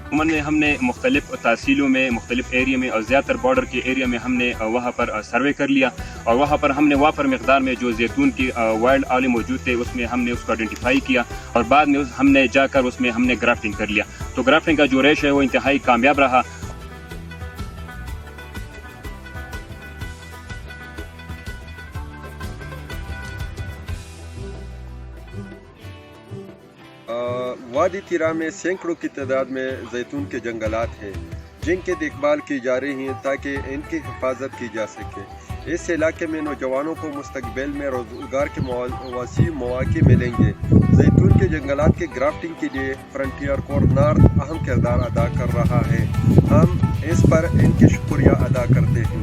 عموماً ہم نے مختلف تحصیلوں میں مختلف ایریا میں اور زیادہ تر بارڈر کے ایریا میں ہم نے وہاں پر سروے کر لیا، اور وہاں پر ہم نے وافر مقدار میں جو زیتون کی وائلڈ آلے موجود تھے اس میں ہم نے اس کو آئیڈینٹیفائی کیا، اور بعد میں ہم نے جا کر اس میں ہم نے گرافٹنگ کر لیا۔ تو گرافٹنگ کا جو ریش ہے وہ انتہائی کامیاب رہا۔ وادی تیرا میں سینکڑوں کی تعداد میں زیتون کے جنگلات ہیں جن کی دیکھ بھال کی جا رہی ہے تاکہ ان کی حفاظت کی جا سکے۔ اس علاقے میں نوجوانوں کو مستقبل میں روزگار کے وسیع مواقع ملیں گے۔ زیتون کے جنگلات کے گرافٹنگ کے لیے فرنٹیئر کور نارتھ اہم کردار ادا کر رہا ہے۔ ہم اس پر ان کے شکریہ ادا کرتے ہیں۔